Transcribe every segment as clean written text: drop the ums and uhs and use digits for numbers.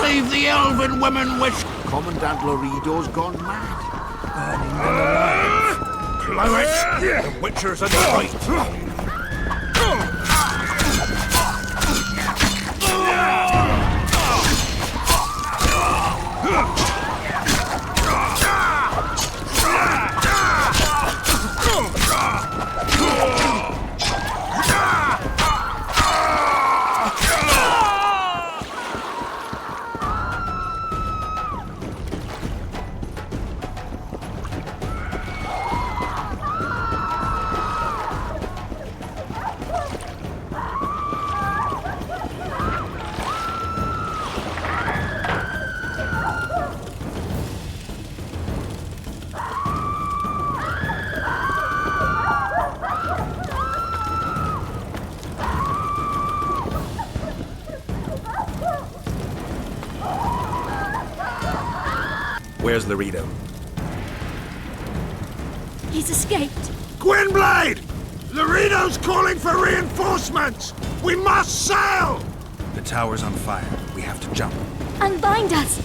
save the elven women which... Commandant Lorido's gone mad. Burning them alive. Blow it! The Witcher's a right. Where's Lorido? He's escaped. Gwynblade! Lorido's calling for reinforcements! We must sail! The tower's on fire. We have to jump. Unbind us!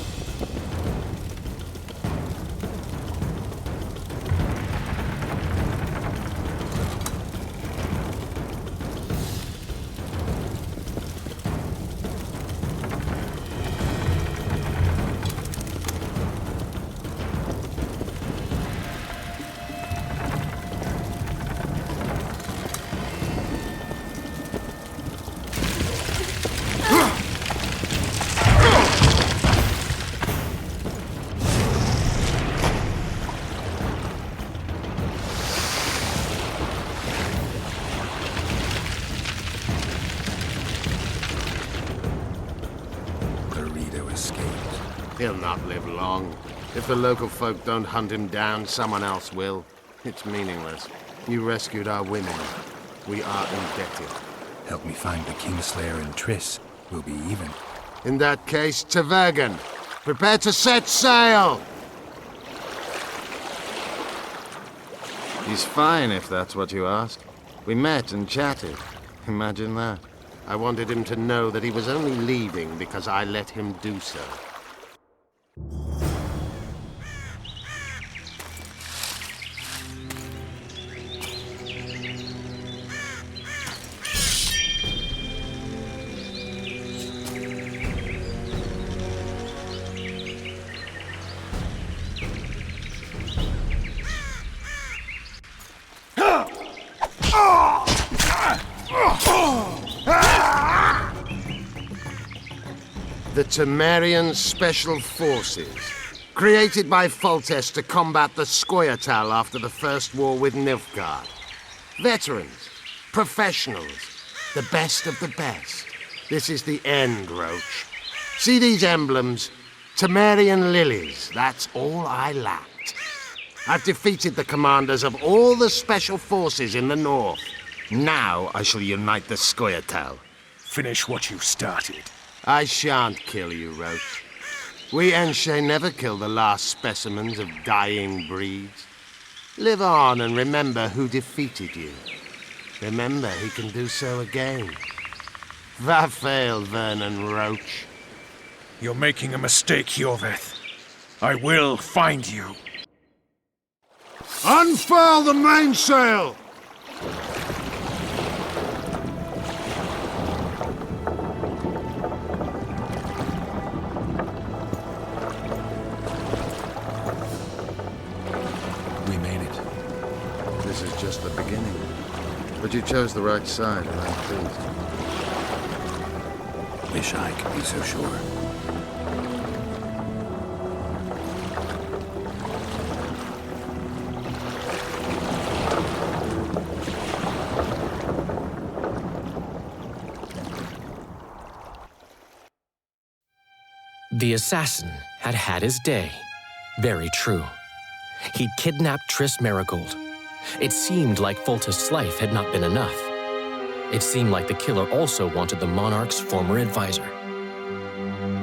He'll not live long. If the local folk don't hunt him down, someone else will. It's meaningless. You rescued our women. We are indebted. Help me find the Kingslayer and Triss. We'll be even. In that case, to Vergen. Prepare to set sail! He's fine, if that's what you ask. We met and chatted. Imagine that. I wanted him to know that he was only leaving because I let him do so. The Temerian Special Forces, created by Foltest to combat the Scoia'tael after the First War with Nilfgaard. Veterans, professionals, the best of the best. This is the end, Roach. See these emblems? Temerian lilies, that's all I lacked. I've defeated the commanders of all the Special Forces in the north. Now I shall unite the Scoia'tael. Finish what you started. I shan't kill you, Roach. We Enshe never kill the last specimens of dying breeds. Live on and remember who defeated you. Remember he can do so again. Va failed, Vernon Roach. You're making a mistake, Yorveth. I will find you. Unfurl the mainsail! This is just the beginning. But you chose the right side, and I'm pleased. Wish I could be so sure. The assassin had had his day. Very true. He'd kidnapped Triss Marigold. It seemed like Foltest's life had not been enough. It seemed like the killer also wanted the monarch's former advisor.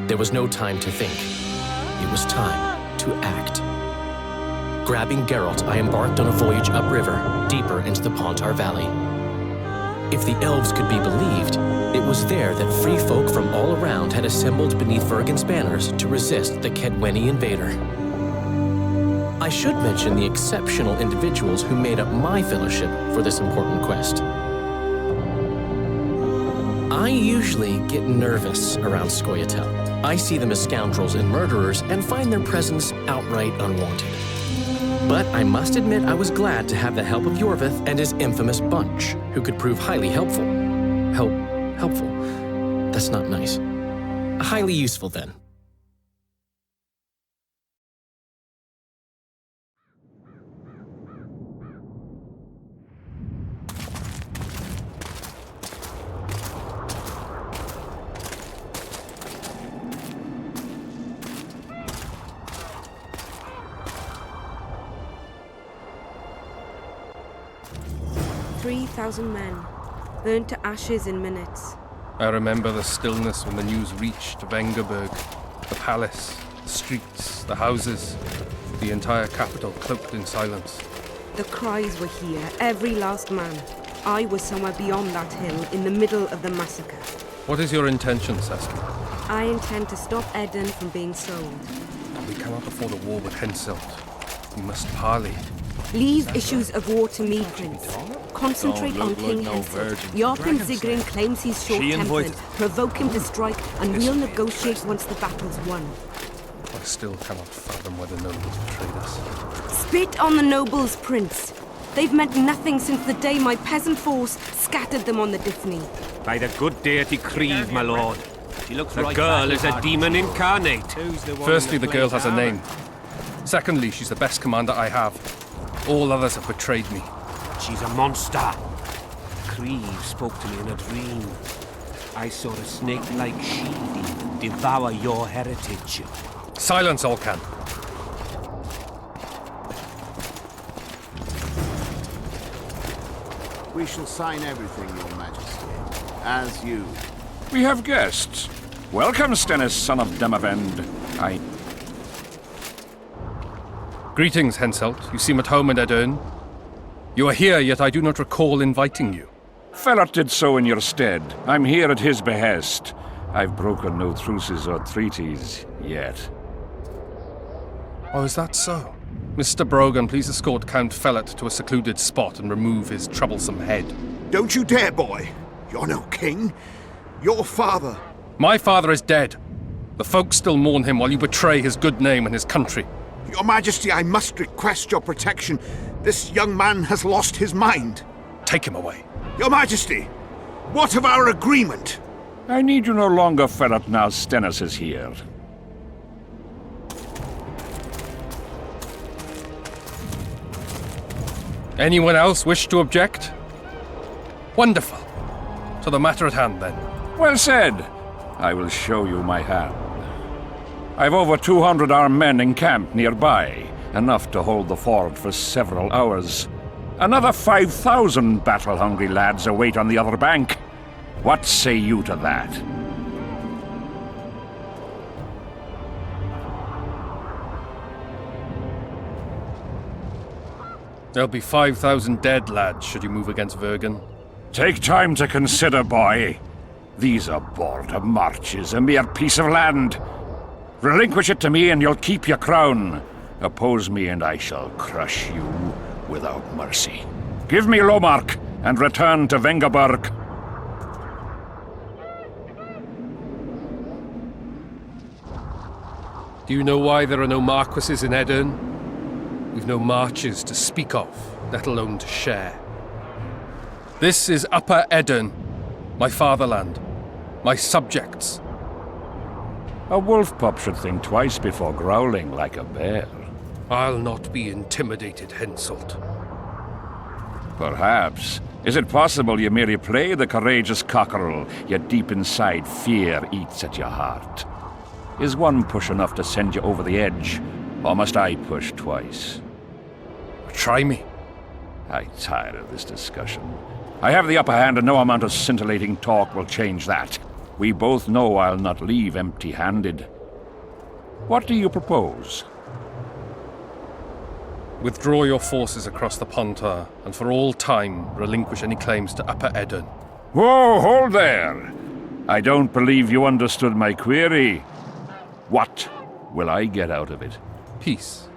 There was no time to think. It was time to act. Grabbing Geralt, I embarked on a voyage upriver, deeper into the Pontar Valley. If the elves could be believed, it was there that free folk from all around had assembled beneath Vergen's banners to resist the Kedweni invader. I should mention the exceptional individuals who made up my fellowship for this important quest. I usually get nervous around Scoia'tael. I see them as scoundrels and murderers and find their presence outright unwanted. But I must admit I was glad to have the help of Yorvith and his infamous bunch, who could prove highly helpful. Helpful? That's not nice. Highly useful, then. "3,000 men, burned to ashes in minutes." I remember the stillness when the news reached Vengerberg. The palace, the streets, the houses, the entire capital cloaked in silence. The cries were here, every last man. I was somewhere beyond that hill, in the middle of the massacre. What is your intention, Saskia? I intend to stop Eden from being sold. We cannot afford a war with Henselt. We must parley. Leave issues of war to me, Prince. Concentrate on King Henselt. Yarpen Zigrin claims he's short-tempered. Provoke him to strike, and we'll negotiate once the battle's won. I still cannot fathom why the nobles betrayed us. Spit on the nobles, Prince. They've meant nothing since the day my peasant force scattered them on the Diffney. By the good deity Creve, my lord. The girl is a demon incarnate. Firstly, the girl has a name. Secondly, she's the best commander I have. All others have betrayed me. She's a monster. Creve spoke to me in a dream. I saw a snake-like she-demon devour your heritage. Silence, Olcan. We shall sign everything, Your Majesty. As you. We have guests. Welcome, Stennis, son of Demavend. Greetings, Henselt. You seem at home in Edern. You are here, yet I do not recall inviting you. Felot did so in your stead. I'm here at his behest. I've broken no truces or treaties yet. Oh, is that so? Mr. Brogan, please escort Count Felot to a secluded spot and remove his troublesome head. Don't you dare, boy. You're no king. Your father. My father is dead. The folk still mourn him while you betray his good name and his country. Your Majesty, I must request your protection. This young man has lost his mind. Take him away. Your Majesty, what of our agreement? I need you no longer, Felot, now Stennis is here. Anyone else wish to object? Wonderful. To the matter at hand, then. Well said. I will show you my hand. I've over 200 armed men encamped nearby, enough to hold the fort for several hours. Another 5,000 battle-hungry lads await on the other bank. What say you to that? There'll be 5,000 dead lads should you move against Vergen. Take time to consider, boy. These are border marches, a mere piece of land. Relinquish it to me and you'll keep your crown. Oppose me and I shall crush you without mercy. Give me Lomark and return to Vengerberg. Do you know why there are no marquises in Edern? We've no marches to speak of, let alone to share. This is Upper Edern, my fatherland, my subjects. A wolf pup should think twice before growling like a bear. I'll not be intimidated, Henselt. Perhaps. Is it possible you merely play the courageous cockerel, yet deep inside fear eats at your heart? Is one push enough to send you over the edge, or must I push twice? Try me. I tire of this discussion. I have the upper hand and no amount of scintillating talk will change that. We both know I'll not leave empty-handed. What do you propose? Withdraw your forces across the Pontar, and for all time relinquish any claims to Upper Edern. Whoa, hold there! I don't believe you understood my query. What will I get out of it? Peace.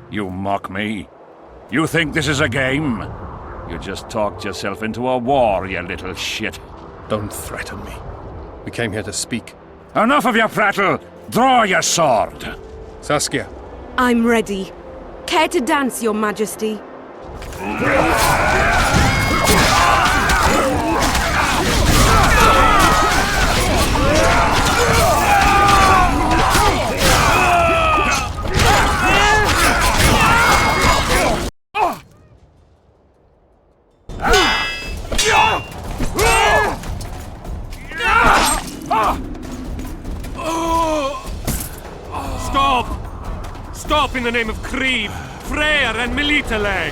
You mock me. You think this is a game? You just talked yourself into a war, you little shit. Don't threaten me. We came here to speak. Enough of your prattle! Draw your sword! Saskia. I'm ready. Care to dance, Your Majesty? Stop! Stop in the name of Krieg, Freyr and Militale!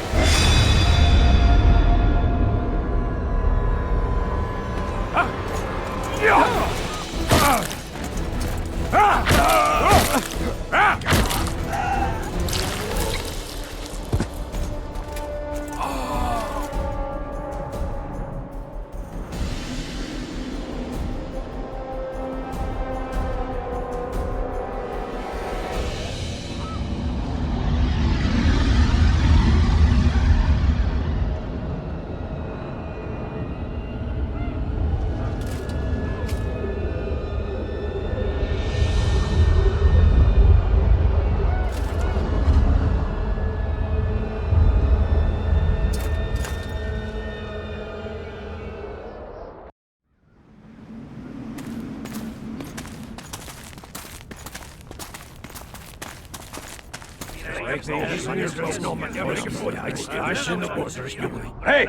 Hey!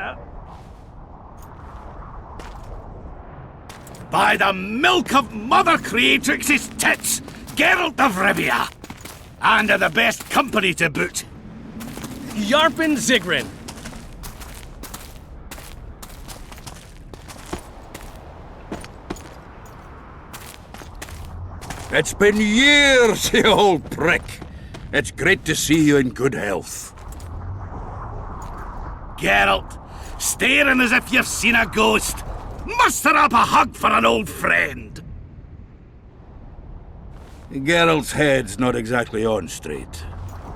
By the milk of Mother Creatrix's tits, Geralt of Rivia! And of the best company to boot. Yarpen Zigrin. It's been years, you old prick. It's great to see you in good health. Geralt, staring as if you've seen a ghost. Muster up a hug for an old friend. Geralt's head's not exactly on straight.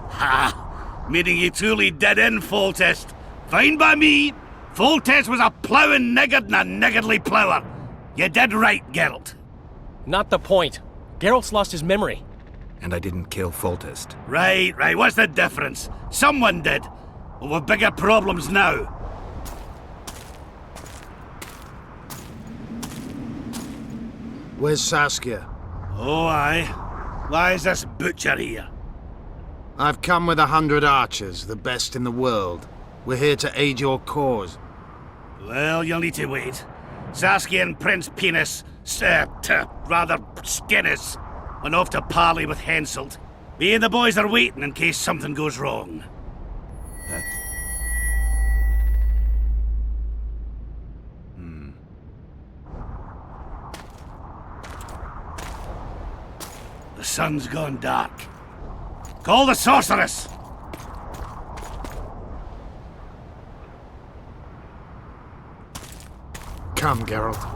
Ha! Meaning he truly did in Foltest. Fine by me. Foltest was a ploughing niggard and a niggardly plougher. You did right, Geralt. Not the point. Geralt's lost his memory. And I didn't kill Foltest. Right. What's the difference? Someone did. Well, we've bigger problems now. Where's Saskia? Oh, aye. Why is this butcher here? I've come with 100 archers, the best in the world. We're here to aid your cause. Well, you'll need to wait. Saskia and Prince Penis, rather Skinnis, went off to parley with Henselt. Me and the boys are waiting in case something goes wrong. The sun's gone dark. Call the sorceress! Come, Geralt.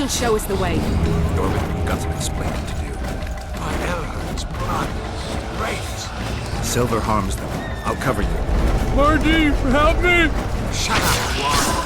You'll show us the way. You're with me. Got some explaining to do. My Elrond's blood is great. Silver harms them. I'll cover you. Marty, help me! Shut up, Warren.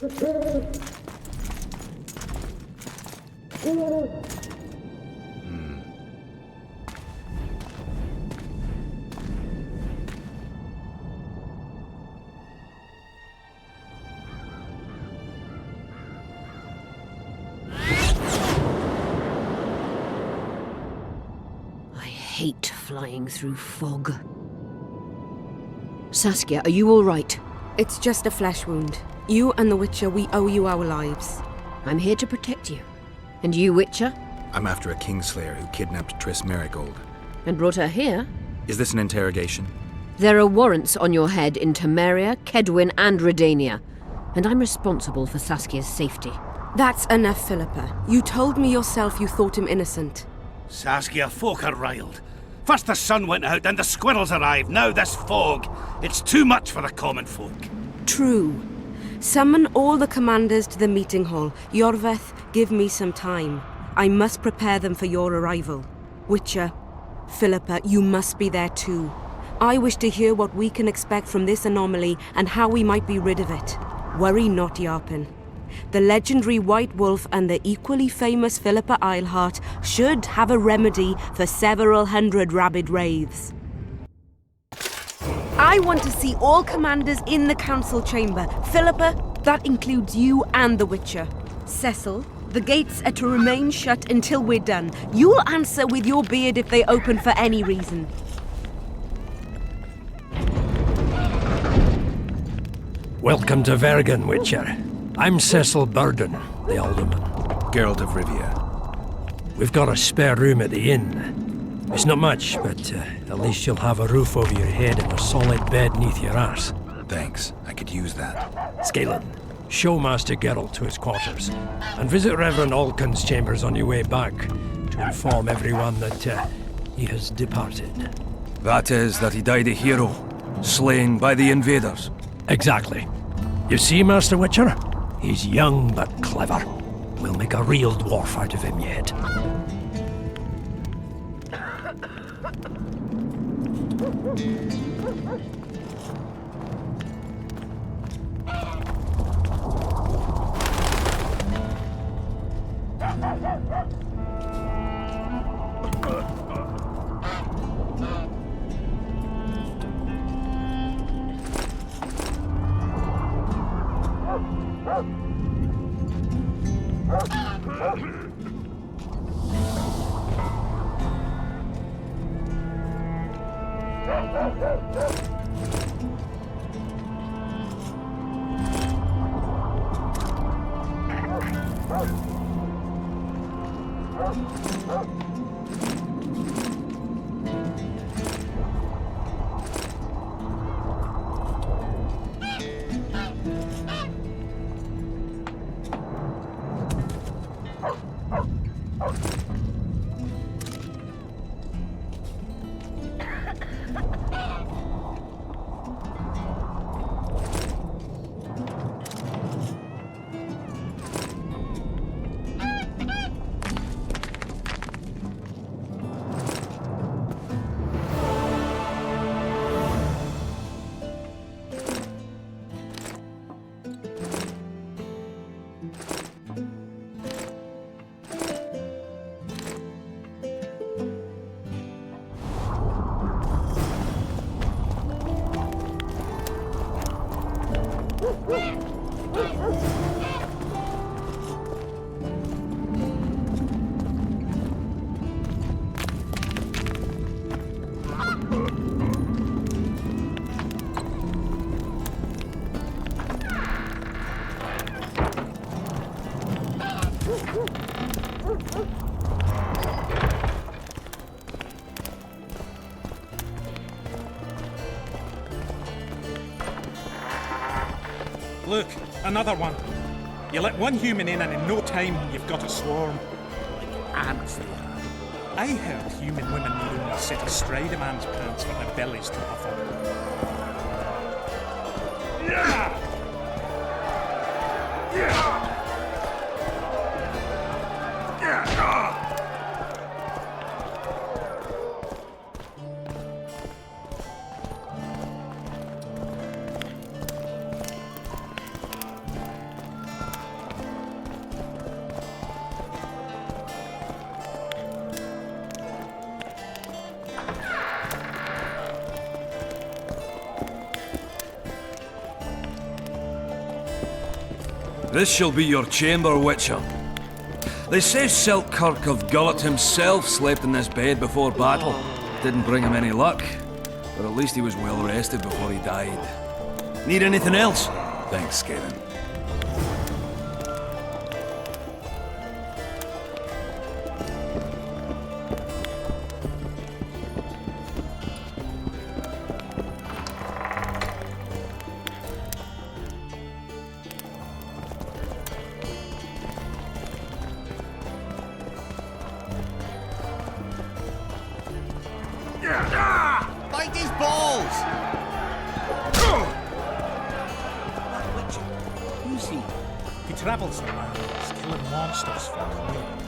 I hate flying through fog. Saskia, are you all right? It's just a flesh wound. You and the Witcher, we owe you our lives. I'm here to protect you. And you, Witcher? I'm after a Kingslayer who kidnapped Triss Merigold. And brought her here? Is this an interrogation? There are warrants on your head in Temeria, Kedwin, and Redania. And I'm responsible for Saskia's safety. That's enough, Philippa. You told me yourself you thought him innocent. Saskia, folk are riled. First the sun went out, then the squirrels arrived, now this fog. It's too much for the common folk. True. Summon all the commanders to the meeting hall. Yorveth, give me some time. I must prepare them for your arrival. Witcher, Philippa, you must be there too. I wish to hear what we can expect from this anomaly and how we might be rid of it. Worry not, Yarpen. The legendary White Wolf and the equally famous Philippa Eilhart should have a remedy for several hundred rabid wraiths. I want to see all commanders in the council chamber. Philippa, that includes you and the Witcher. Cecil, the gates are to remain shut until we're done. You'll answer with your beard if they open for any reason. Welcome to Vergen, Witcher. I'm Cecil Burden, the Alderman. Geralt of Rivia. We've got a spare room at the inn. It's not much, but at least you'll have a roof over your head and a solid bed neath your ass. Thanks, I could use that. Scalen, show Master Geralt to his quarters, and visit Reverend Alkin's chambers on your way back to inform everyone that he has departed. That is, that he died a hero, slain by the invaders. Exactly. You see, Master Witcher? He's young but clever. We'll make a real dwarf out of him yet. Look, another one. You let one human in and in no time you've got a swarm. Like ants they are. I heard human women need only sit astride a man's pants for their bellies to puff up. Yeah! Yeah! This shall be your chamber, Witcher. They say Selkirk of Gullet himself slept in this bed before battle. Didn't bring him any luck, but at least he was well rested before he died. Need anything else? Thanks, Skaven. Bite his balls! That Witcher, who's he? He travels the lands, killing monsters for Comunidad.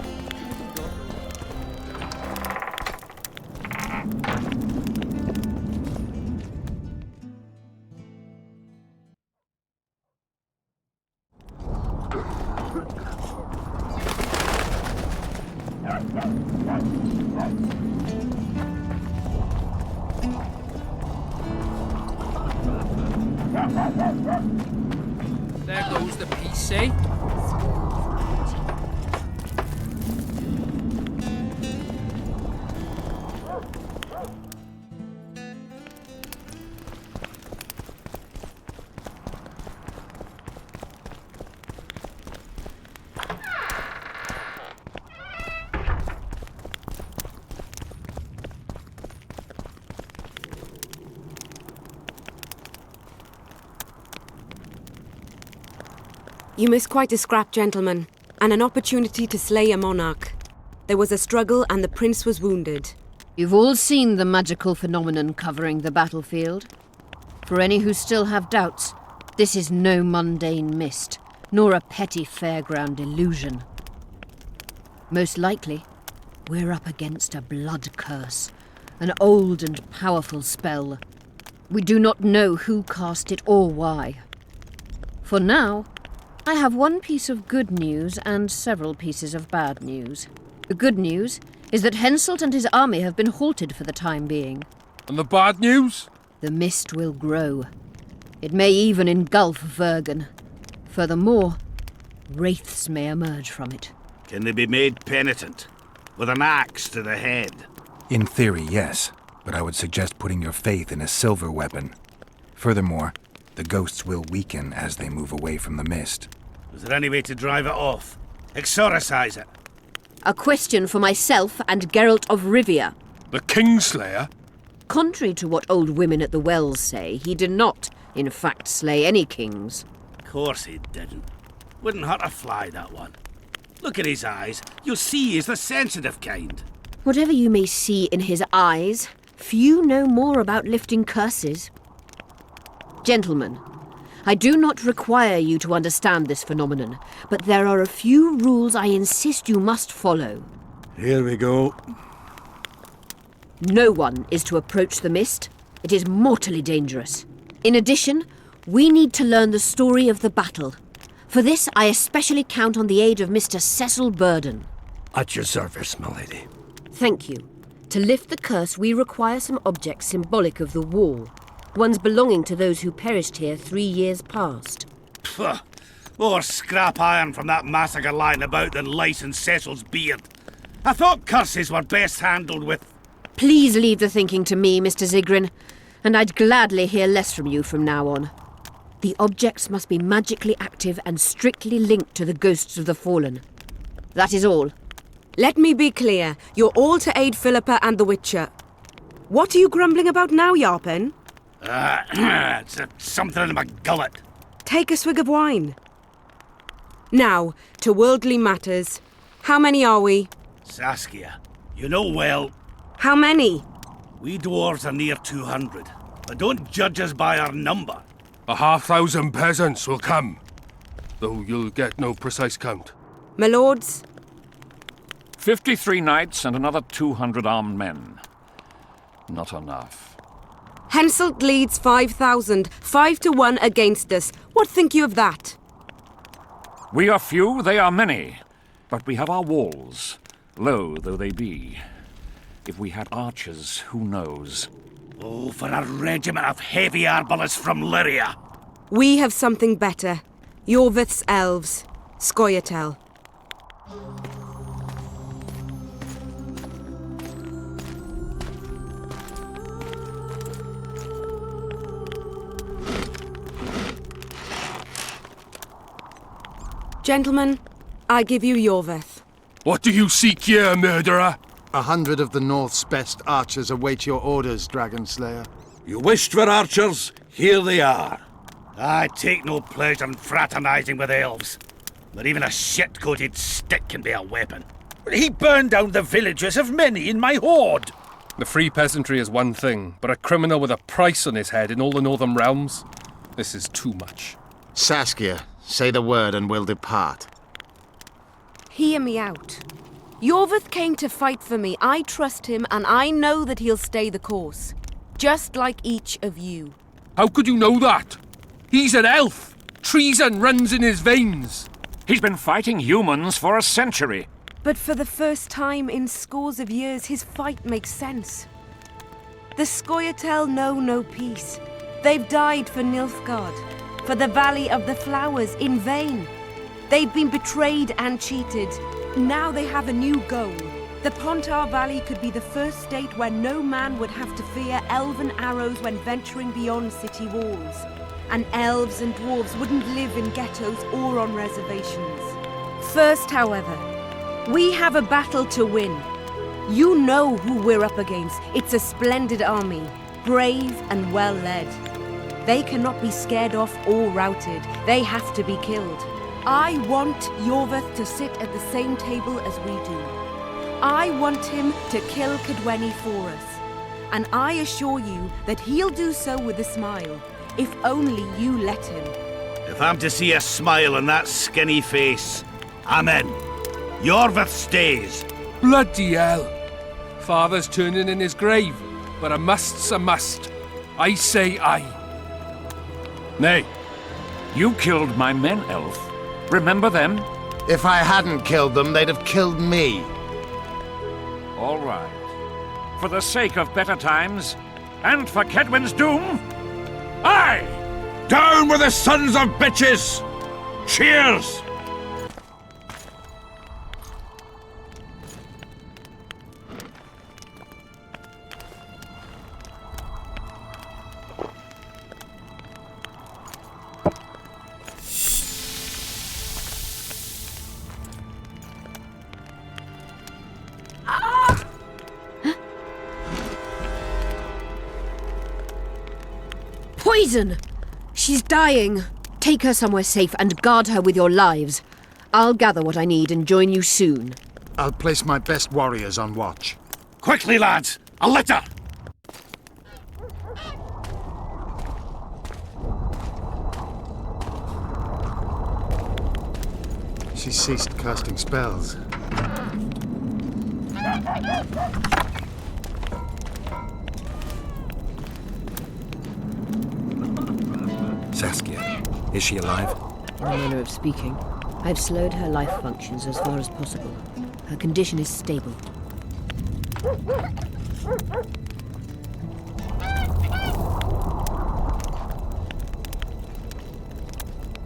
There goes the PC. You missed quite a scrap, gentlemen, and an opportunity to slay a monarch. There was a struggle and the prince was wounded. You've all seen the magical phenomenon covering the battlefield. For any who still have doubts, this is no mundane mist, nor a petty fairground illusion. Most likely, we're up against a blood curse, an old and powerful spell. We do not know who cast it or why. For now, I have one piece of good news and several pieces of bad news. The good news is that Henselt and his army have been halted for the time being. And the bad news? The mist will grow. It may even engulf Vergen. Furthermore, wraiths may emerge from it. Can they be made penitent? With an axe to the head? In theory, yes. But I would suggest putting your faith in a silver weapon. Furthermore, the ghosts will weaken as they move away from the mist. Is there any way to drive it off? Exorcise it? A question for myself and Geralt of Rivia. The Kingslayer? Contrary to what old women at the wells say, he did not, in fact, slay any kings. Of course he didn't. Wouldn't hurt a fly, that one. Look at his eyes. You'll see he's the sensitive kind. Whatever you may see in his eyes, few know more about lifting curses. Gentlemen, I do not require you to understand this phenomenon, but there are a few rules I insist you must follow. Here we go. No one is to approach the mist. It is mortally dangerous. In addition, we need to learn the story of the battle. For this, I especially count on the aid of Mr. Cecil Burden. At your service, my lady. Thank you. To lift the curse, we require some objects symbolic of the war. Ones belonging to those who perished here 3 years past. Pfft. More scrap iron from that massacre lying about than lice in Cecil's beard. I thought curses were best handled with... Please leave the thinking to me, Mr. Zigrin, and I'd gladly hear less from you from now on. The objects must be magically active and strictly linked to the ghosts of the fallen. That is all. Let me be clear. You're all to aid Philippa and the Witcher. What are you grumbling about now, Yarpen? It's something in my gullet. Take a swig of wine. Now, to worldly matters. How many are we? Saskia, you know well... How many? We dwarves are near 200, but don't judge us by our number. 1,500 peasants will come, though you'll get no precise count. My lords? 53 knights and another 200 armed men. Not enough. Henselt leads 5,000, 5-1 against us. What think you of that? We are few, they are many. But we have our walls, low though they be. If we had archers, who knows? Oh, for a regiment of heavy arbalists from Lyria. We have something better. Yorvith's elves. Scoia'tael. Gentlemen, I give you Yorvith. What do you seek here, murderer? 100 of the North's best archers await your orders, Dragon Slayer. You wished for archers? Here they are. I take no pleasure in fraternizing with elves. But even a shit-coated stick can be a weapon. He burned down the villages of many in my horde. The free peasantry is one thing, but a criminal with a price on his head in all the Northern realms? This is too much. Saskia, say the word and we'll depart. Hear me out. Yorvith came to fight for me. I trust him, and I know that he'll stay the course. Just like each of you. How could you know that? He's an elf! Treason runs in his veins! He's been fighting humans for a century. But for the first time in scores of years, his fight makes sense. The Scoia'tael know no peace. They've died for Nilfgaard, for the Valley of the Flowers, in vain. They've been betrayed and cheated. Now they have a new goal. The Pontar Valley could be the first state where no man would have to fear elven arrows when venturing beyond city walls. And elves and dwarves wouldn't live in ghettos or on reservations. First, however, we have a battle to win. You know who we're up against. It's a splendid army, brave and well led. They cannot be scared off or routed. They have to be killed. I want Yorvith to sit at the same table as we do. I want him to kill Cadweni for us. And I assure you that he'll do so with a smile, if only you let him. If I'm to see a smile on that skinny face, I'm in. Yorvith stays. Bloody hell! Father's turning in his grave, but a must's a must. I say aye. Nay, you killed my men, elf. Remember them? If I hadn't killed them, they'd have killed me. All right. For the sake of better times, and for Kedwin's doom, aye! Down with the sons of bitches! Cheers! Poison! She's dying. Take her somewhere safe and guard her with your lives. I'll gather what I need and join you soon. I'll place my best warriors on watch. Quickly, lads! A litter! She ceased casting spells. Saskia, is she alive? In a manner of speaking, I've slowed her life functions as far as possible. Her condition is stable.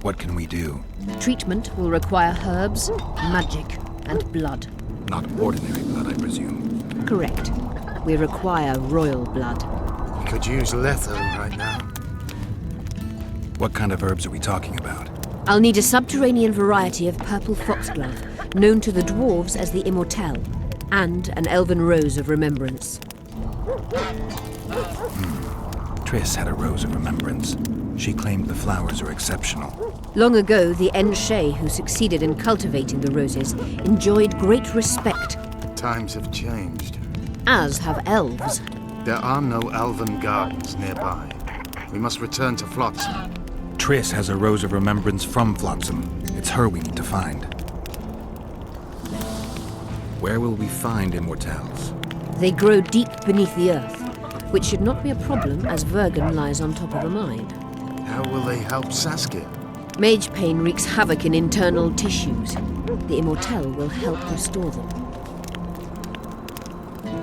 What can we do? Treatment will require herbs, magic, and blood. Not ordinary blood, I presume. Correct. We require royal blood. We could use letho right now. What kind of herbs are we talking about? I'll need a subterranean variety of purple foxglove, known to the dwarves as the immortelle, and an elven rose of remembrance. Triss had a rose of remembrance. She claimed the flowers are exceptional. Long ago, the Enshe who succeeded in cultivating the roses enjoyed great respect. Times have changed. As have elves. There are no elven gardens nearby. We must return to Flotsam. Triss has a rose of remembrance from Flotsam. It's her we need to find. Where will we find immortelles? They grow deep beneath the earth, which should not be a problem as Vergen lies on top of a mine. How will they help Saskia? Mage pain wreaks havoc in internal tissues. The immortelle will help restore them.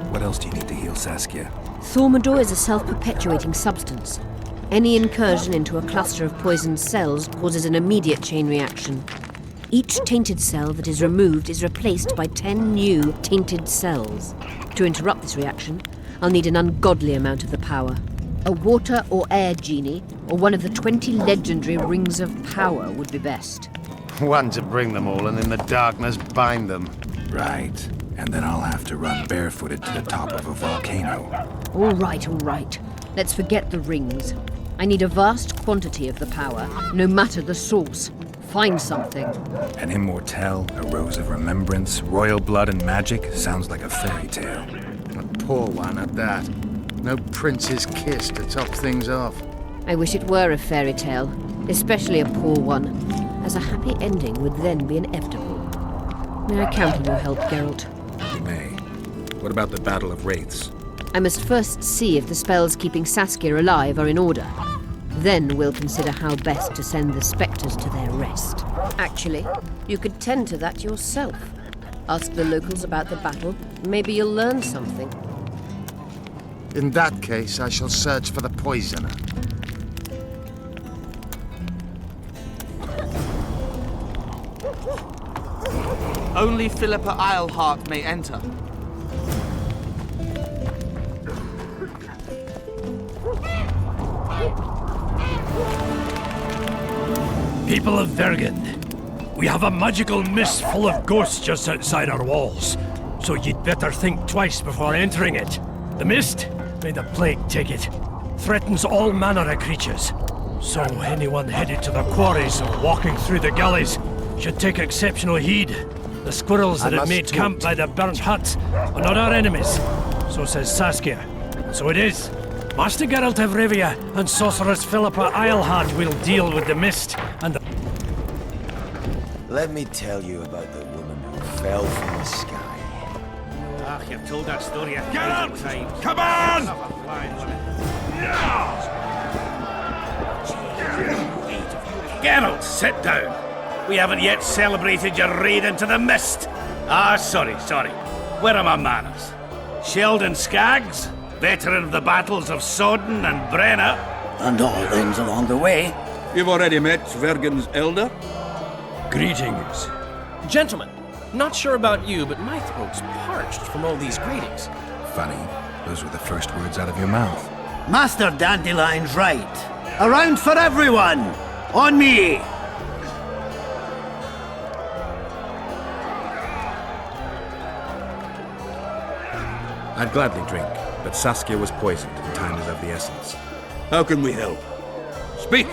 What else do you need to heal Saskia? Thaumadour is a self-perpetuating substance. Any incursion into a cluster of poisoned cells causes an immediate chain reaction. Each tainted cell that is removed is replaced by 10 new tainted cells. To interrupt this reaction, I'll need an ungodly amount of the power. A water or air genie, or one of the 20 legendary rings of power would be best. One to bring them all and in the darkness bind them. Right. And then I'll have to run barefooted to the top of a volcano. All right. Let's forget the rings. I need a vast quantity of the power, no matter the source. Find something. An immortelle, a rose of remembrance, royal blood and magic sounds like a fairy tale. A poor one at that. No prince's kiss to top things off. I wish it were a fairy tale, especially a poor one, as a happy ending would then be inevitable. May I count on your help, Geralt? You may. What about the Battle of Wraiths? I must first see if the spells keeping Saskia alive are in order. Then we'll consider how best to send the spectres to their rest. Actually, you could tend to that yourself. Ask the locals about the battle. Maybe you'll learn something. In that case, I shall search for the poisoner. Only Philippa Eilhart may enter. People of Vergen, we have a magical mist full of ghosts just outside our walls, so you'd better think twice before entering it. The mist, may the plague take it, threatens all manner of creatures. So anyone headed to the quarries or walking through the gullies should take exceptional heed. The squirrels that have made camp by the burnt huts are not our enemies, so says Saskia. And so it is. Master Geralt of Rivia and Sorceress Philippa Eilhart will deal with the mist and the... Let me tell you about the woman who fell from the sky. Ah, you've told that story a Geralt! thousand times. Come on! Geralt, sit down. We haven't yet celebrated your raid into the mist. Ah, sorry. Where are my manners? Sheldon Skaggs, veteran of the battles of Sodden and Brenna. And all ends along the way. You've already met Vergen's elder? Greetings. Gentlemen, not sure about you, but my throat's parched from all these greetings. Funny, those were the first words out of your mouth. Master Dandelion's right. Around for everyone! On me! I'd gladly drink, but Saskia was poisoned and time is of the essence. How can we help? Speak!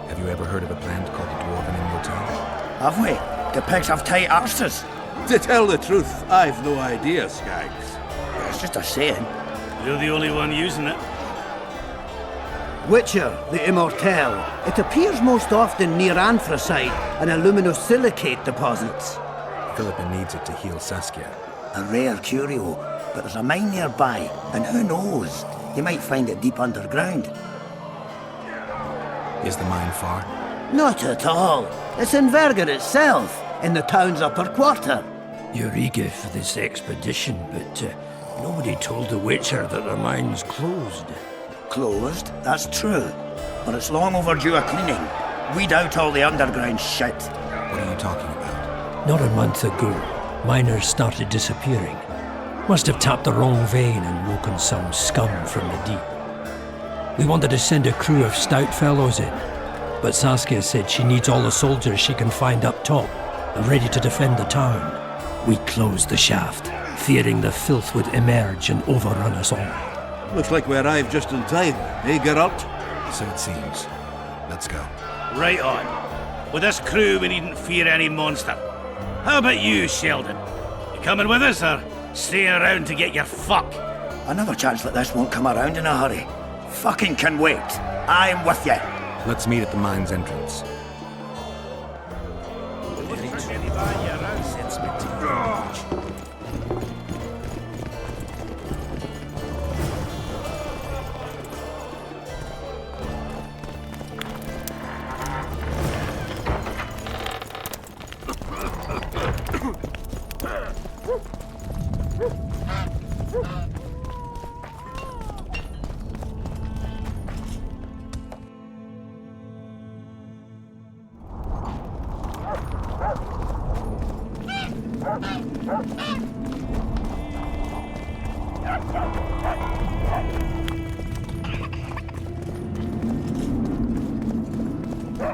Have you ever heard of a plant called the Dwarven Immortelle? Have we? The pigs have tight arses. To tell the truth, I've no idea, Skaggs. It's just a saying. You're the only one using it. Witcher, the Immortelle. It appears most often near anthracite and aluminosilicate deposits. Philippa needs it to heal Saskia. A rare curio, but there's a mine nearby, and who knows? You might find it deep underground. Is the mine far? Not at all. It's in Vergen itself, in the town's upper quarter. You're eager for this expedition, but nobody told the Witcher that the mine's closed. Closed? That's true. But it's long overdue a cleaning. Weed out all the underground shit. What are you talking about? Not a month ago, miners started disappearing. Must have tapped the wrong vein and woken some scum from the deep. We wanted to send a crew of stout fellows in, but Saskia said she needs all the soldiers she can find up top and ready to defend the town. We closed the shaft, fearing the filth would emerge and overrun us all. Looks like we arrived just in time, eh, Geralt? So it seems. Let's go. Right on. With this crew, we needn't fear any monster. How about you, Sheldon? You coming with us, or staying around to get your fuck? Another chance like this won't come around in a hurry. Fucking can wait. I'm with you. Let's meet at the mine's entrance.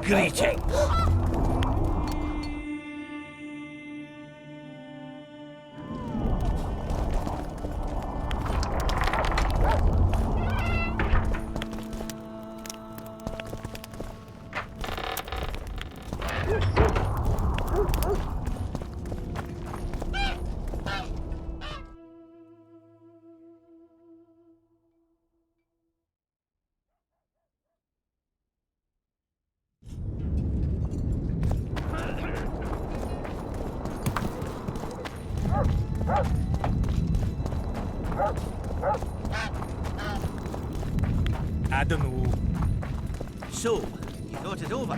Greetings. I don't know. So, you thought it over?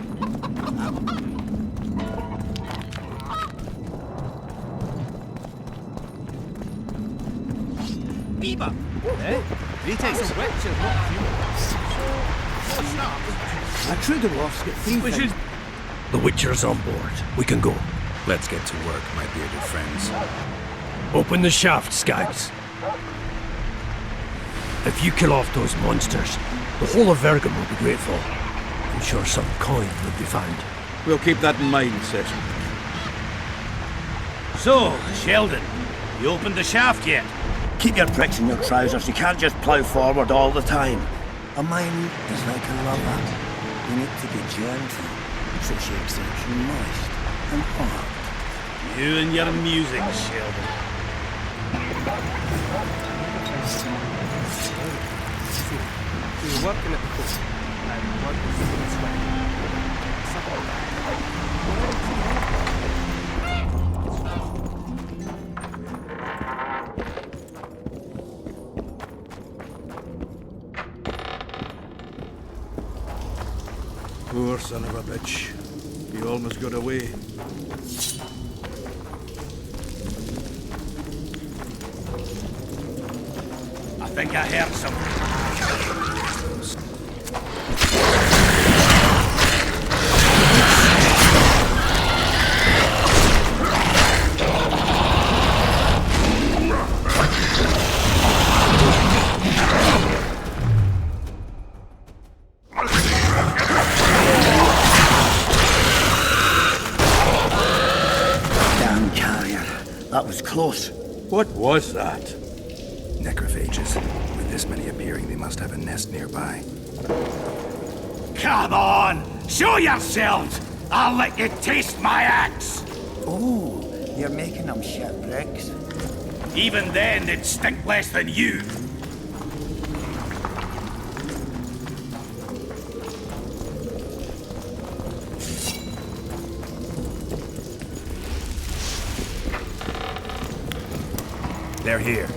Bieber! Eh? Greetings. Witcher, not humans. What's that? I tried to lost it. The Witcher's on board. We can go. Let's get to work, my bearded friends. Open the shaft, Skags. If you kill off those monsters, the whole of Vergam will be grateful. I'm sure some coin will be found. We'll keep that in mind, Session. So, Sheldon, you opened the shaft yet? Keep your pricks in your trousers. You can't just plough forward all the time. A mind is like a lover. You need to be gentle, so she accepts you moist and hard. You and your music, Sheldon. You're working at the coast. I'm working for this way. Poor son of a bitch. He almost got away. I think I heard something. That was close. What was that? Necrophages. With this many appearing, they must have a nest nearby. Come on! Show yourselves! I'll let you taste my axe! Oh, you're making them shipwrecks. Even then, they'd stink less than you. They're here.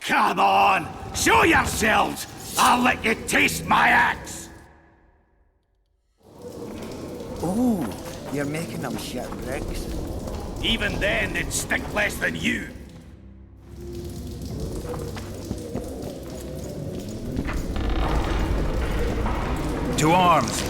Come on! Show yourselves! I'll let you taste my axe! Oh, you're making them shipwrecks. Even then, they'd stink less than you. To arms!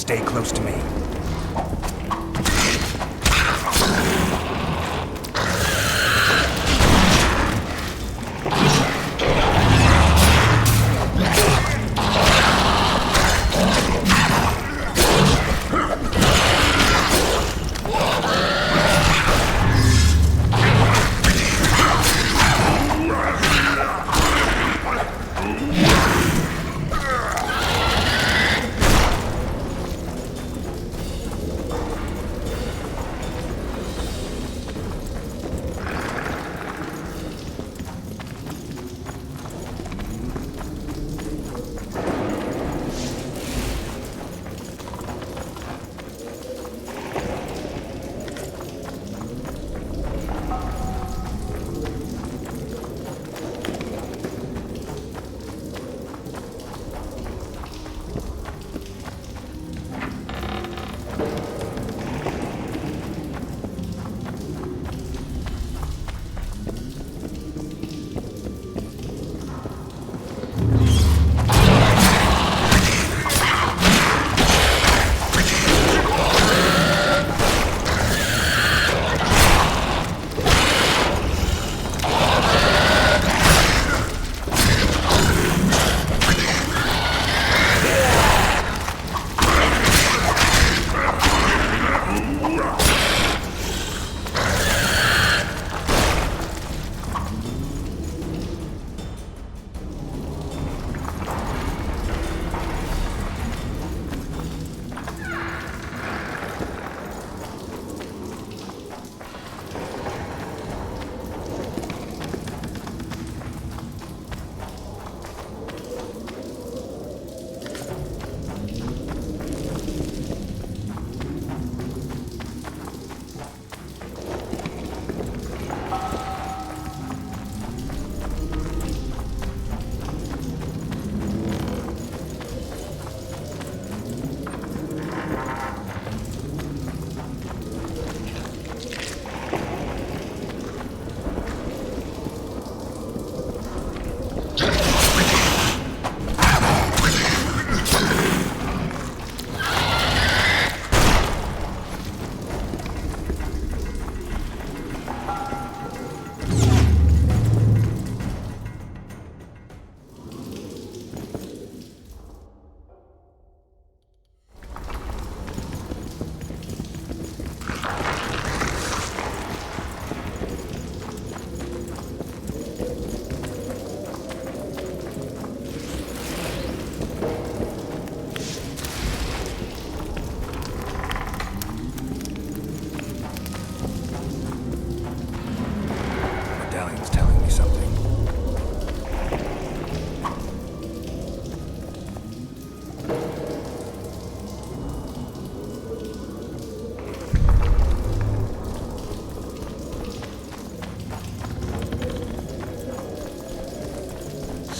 stay close to me.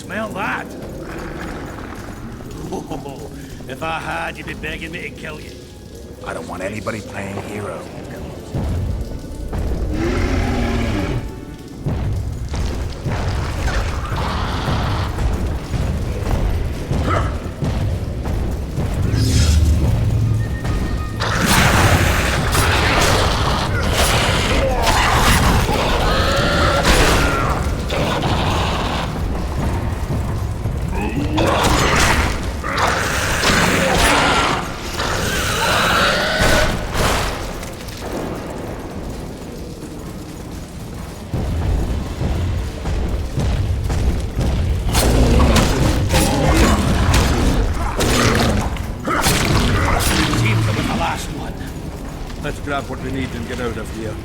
Smell that? Oh, if I had, you'd be begging me to kill you. I don't want anybody playing hero. Let's grab what we need and get out of here.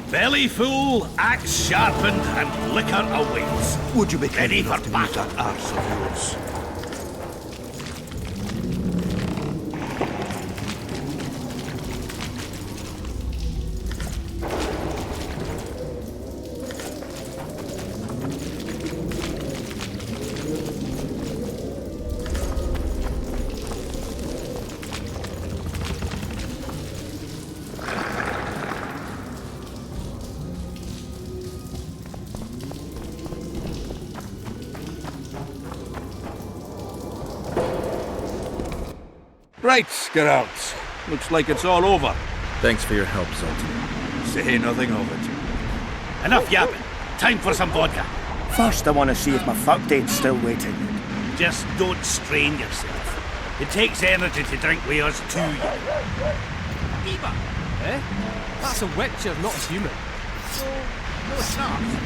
Belly full, axe sharpened, and liquor awaits. Would you be ready for battle? That arse of yours. Right, Geralt. Looks like it's all over. Thanks for your help, Zoltan. Say nothing of it. Enough yapping. Time for some vodka. First, I want to see if my fuck date's still waiting. Just don't strain yourself. It takes energy to drink with us too, you. Eva! Eh? That's a witcher, not a human. So, no chance.